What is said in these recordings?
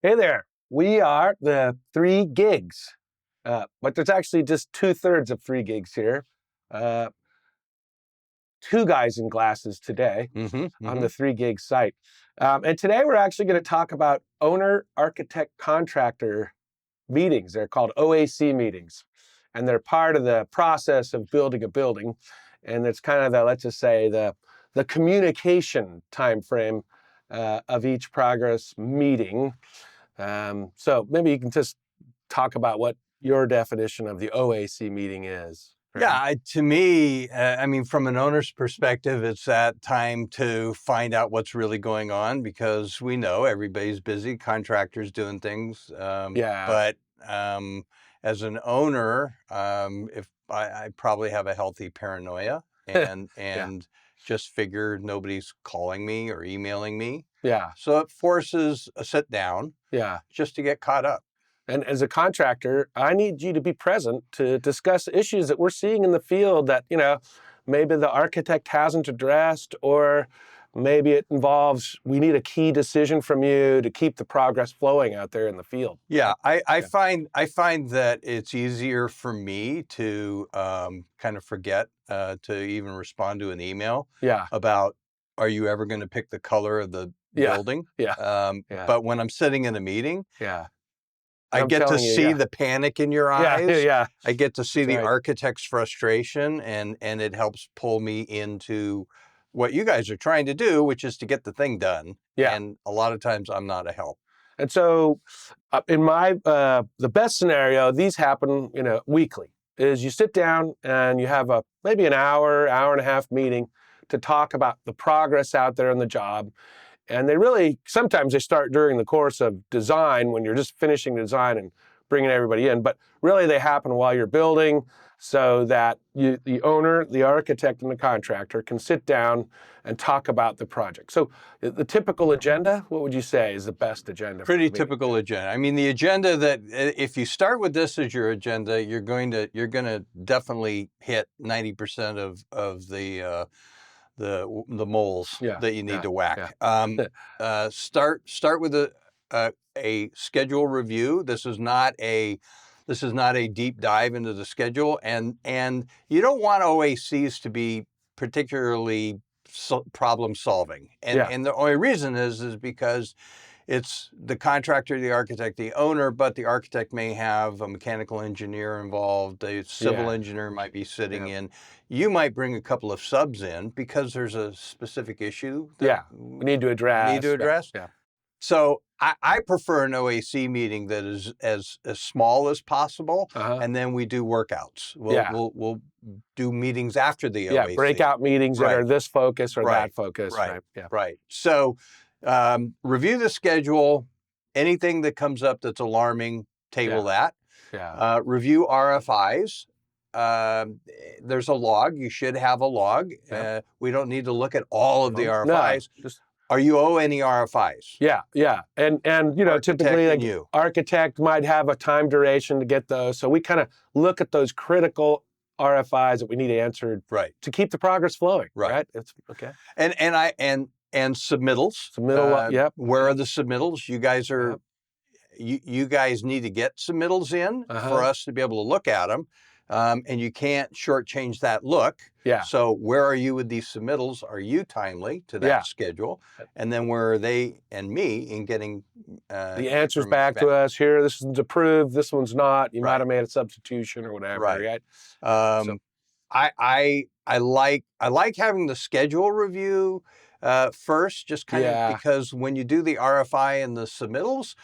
Hey there. We are the three gigs, but there's actually just 2/3 of three gigs here. Uh, Two guys in glasses today on the three gig site. And today we're actually going to talk about owner, architect, contractor meetings. They're called OAC meetings, and they're part of the process of building a building. And it's kind of the, let's just say, the communication time frame of each progress meeting. So maybe you can just talk about what your definition of the OAC meeting is. Yeah, to me, I mean, from an owner's perspective, it's that time to find out what's really going on because we know everybody's busy, contractors doing things. Yeah. But as an owner, if I probably have a healthy paranoia and Yeah. just figure nobody's calling me or emailing me. Yeah. So it forces a sit down Yeah. just to get caught up. And as a contractor, I need you to be present to discuss issues that we're seeing in the field that, maybe the architect hasn't addressed, or maybe it involves, we need a key decision from you to keep the progress flowing out there in the field. Yeah, I find that it's easier for me to kind of forget to even respond to an email Yeah. about, are you ever going to pick the color of the building? Yeah. But when I'm sitting in a meeting, Yeah. I I'm get to telling you, see the panic in your eyes. Yeah. I get to see That's the right. architect's frustration, and it helps pull me into what you guys are trying to do, which is to get the thing done. Yeah. And a lot of times I'm not a help. And so, in my the best scenario, these happen, weekly. Is you sit down and you have maybe an hour and a half meeting to talk about the progress out there in the job. And sometimes they start during the course of design when you're just finishing the design and bringing everybody in. But really, they happen while you're building, so that the owner, the architect, and the contractor can sit down and talk about the project. So the typical agenda, what would you say is the best agenda? Pretty typical agenda. I mean, the agenda that if you start with this as your agenda, you're going to definitely hit 90% of the moles that you need to whack. Yeah. Start with a schedule review. This is not a deep dive into the schedule, and you don't want OACs to be particularly problem solving. And the only reason is because it's the contractor, the architect, the owner, but the architect may have a mechanical engineer involved, a civil engineer might be sitting in. You might bring a couple of subs in because there's a specific issue that we need to address. Yeah. So I prefer an OAC meeting that is as small as possible, and then we do workouts. We'll do meetings after the OAC. Yeah, breakout meetings that are this focus or that focus. Right. So review the schedule. Anything that comes up that's alarming, table that. Yeah. Review RFIs. There's a log. You should have a log. We don't need to look at all of the RFIs. No, are you owe any RFIs? Yeah. And typically like architect might have a time duration to get those. So we kind of look at those critical RFIs that we need answered to keep the progress flowing. Right. It's okay. And submittals. Where are the submittals? You guys are you guys need to get submittals in for us to be able to look at them. And you can't shortchange that look. Yeah. So where are you with these submittals? Are you timely to that schedule? And then where are they and me in getting the answers back to us? Here, this one's approved. This one's not. You might have made a substitution or whatever. Right. I like having the schedule review first, just kind of because when you do the RFI and the submittals,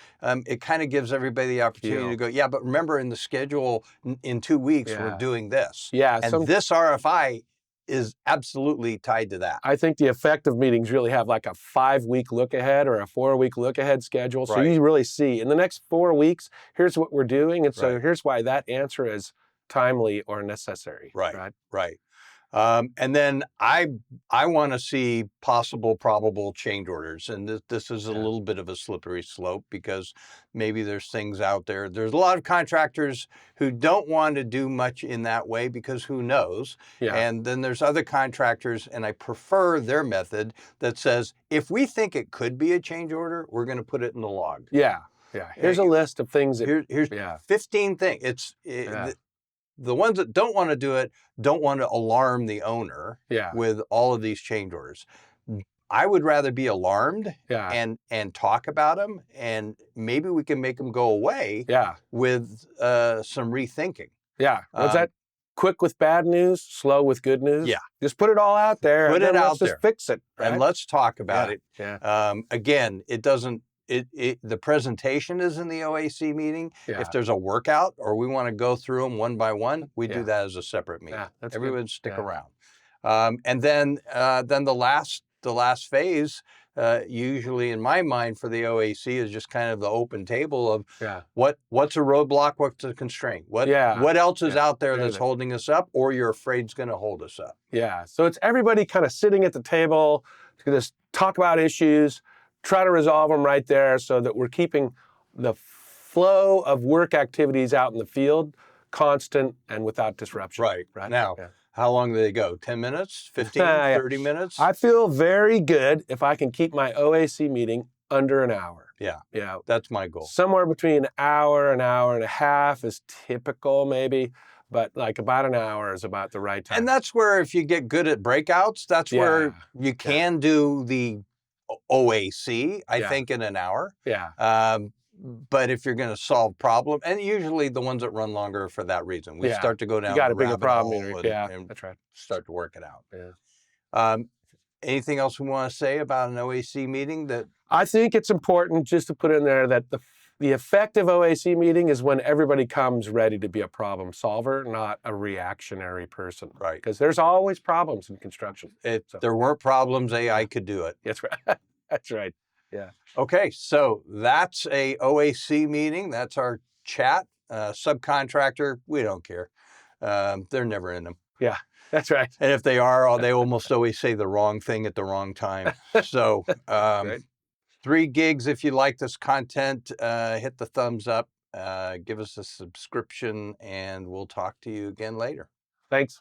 it kind of gives everybody the opportunity to go, but remember in the schedule in 2 weeks, we're doing this. Yeah. And this RFI is absolutely tied to that. I think the effective meetings really have like a 5-week look ahead or a 4-week look ahead schedule. So you really see in the next 4 weeks, here's what we're doing. And so here's why that answer is timely or necessary. Right. And then I want to see possible, probable change orders. And this is a little bit of a slippery slope because maybe there's things out there. There's a lot of contractors who don't want to do much in that way because who knows? And then there's other contractors, and I prefer their method that says, if we think it could be a change order, we're going to put it in the log. Yeah. Here's a list of things that. Here's 15 things. The ones that don't want to do it don't want to alarm the owner with all of these change orders. I would rather be alarmed and talk about them, and maybe we can make them go away with some rethinking. Yeah. What's that? Quick with bad news, slow with good news. Yeah. Just put it all out there. Put it out there. Just fix it. Right? And let's talk about it. Yeah. Again, it doesn't. The presentation is in the OAC meeting. Yeah. If there's a workout or we want to go through them one by one, we do that as a separate meeting. Yeah, Everyone stick around. And then the last phase, usually in my mind for the OAC, is just kind of the open table of what's a roadblock, what's a constraint, what else is out there that's holding us up, or you're afraid is going to hold us up. Yeah. So it's everybody kind of sitting at the table to just talk about issues, try to resolve them right there, so that we're keeping the flow of work activities out in the field constant and without disruption. Right. Now, how long do they go? 10 minutes? 15? 30 minutes? I feel very good if I can keep my OAC meeting under an hour. Yeah. That's my goal. Somewhere between an hour and a half is typical, maybe. But like about an hour is about the right time. And that's where, if you get good at breakouts, that's where you can do the OAC, I think, in an hour. Yeah. But if you're going to solve problem, and usually the ones that run longer for that reason, we start to go down. You got a bigger rabbit problem. hole and that's right. Start to work it out. Yeah. Anything else we want to say about an OAC meeting? That I think it's important just to put in there that the effective OAC meeting is when everybody comes ready to be a problem solver, not a reactionary person. Right. Because there's always problems in construction. If there weren't problems, AI could do it. That's right. That's right. Yeah. Okay, so that's a OAC meeting. That's our chat. Subcontractor, we don't care. They're never in them. Yeah, that's right. And if they are, they almost always say the wrong thing at the wrong time. So 3 gigs, if you like this content, hit the thumbs up, give us a subscription, and we'll talk to you again later. Thanks.